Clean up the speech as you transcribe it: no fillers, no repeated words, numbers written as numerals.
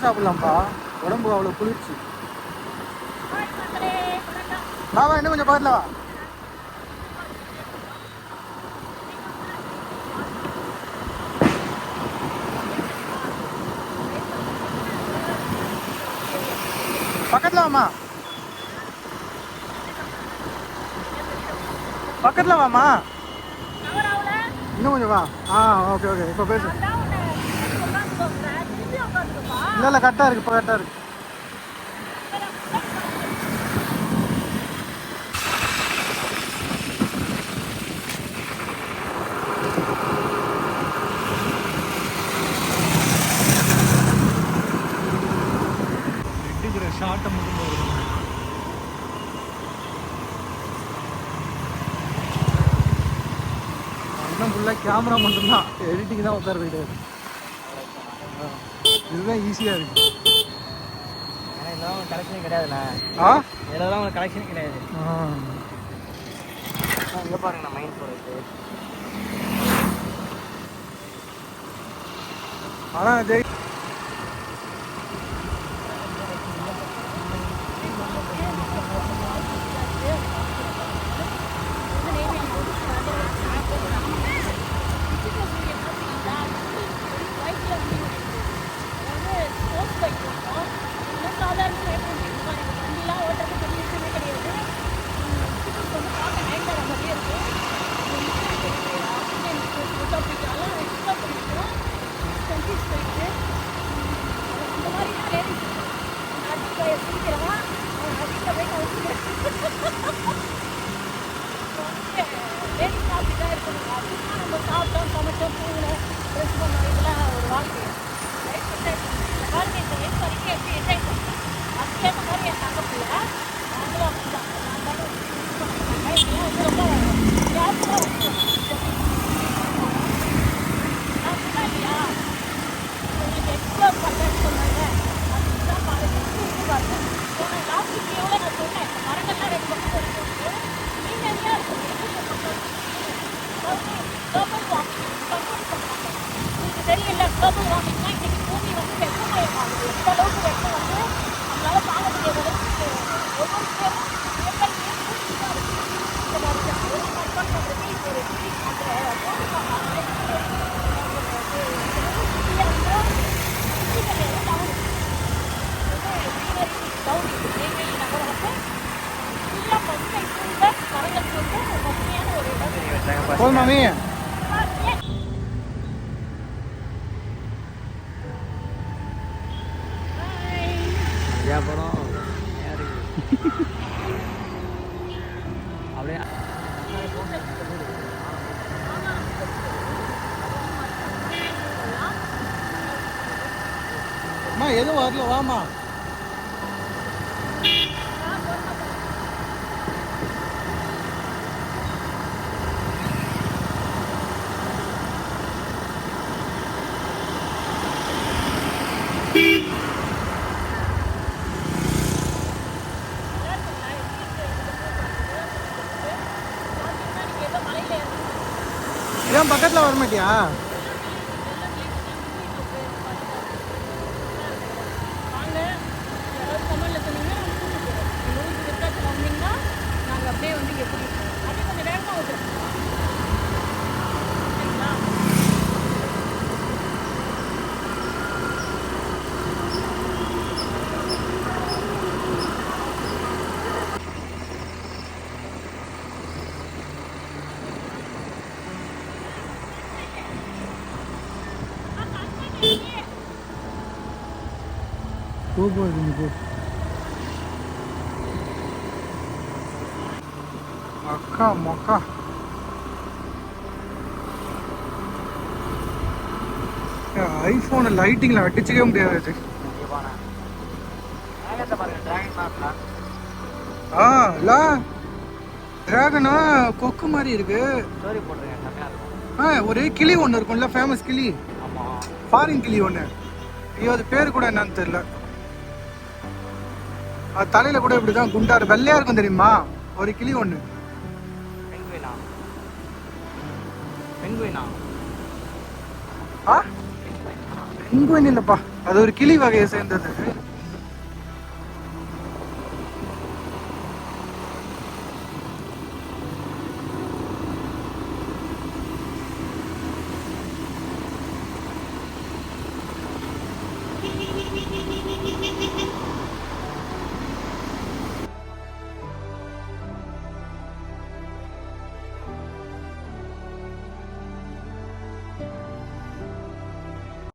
சாப்பிடலாம்ப்பா, உடம்பு அவ்வளோ குளிர்ச்சி. வா இன்னும் கொஞ்சம் பக்கத்தில் வா. பக்கத்தில் வாமா, பக்கத்தில் வாமா, இன்னும் கொஞ்சம் வா. ஓகே ஓகே, இப்போ பேசு. இல்லை கரெக்டாக இருக்கு, இப்போ கரெக்டாக இருக்கு. ஷார்ட்டை மட்டும் போடுறோம். இன்னும் ஃபுல்லாக கேமரா மட்டும்தான், எடிட்டிங் தான் உட்கார கிடையாது. இதுதான் ஈஸியாக இருக்கு. இதெல்லாம் கலெக்ஷனே கிடையாதுண்ணா. இதெல்லாம் உங்களுக்கு கலெக்ஷனே கிடையாது. இங்கே பாருங்க, நான் மைண்ட் போடுறது. ஆனால் ஜெய் बोल मम्मी. Ya bro. அப்படியே அம்மா எதுவும் வரல, வாமா. ஏன் பக்கத்தில் வர மாட்டியா? அக்கா மொக்கா ஐபோன் லைட்டிங்ல அடிச்சுக்கவே முடியாது. டிராகனா கொக்கு மாதிரி இருக்கு. ஒரே கிளி ஒன்று இருக்கும்ல, ஃபேமஸ் கிளி, ஃபாரின் கிளி ஒன்று. ஐயோ அது பேரு கூட என்னன்னு தெரியல. அது தலையில கூட இப்படிதான் குண்டாரு வெள்ளையா இருக்கும் தெரியுமா, ஒரு கிளி ஒன்று. பெங்குயின் இல்லப்பா, அது ஒரு கிளி வகையை சேர்ந்தது.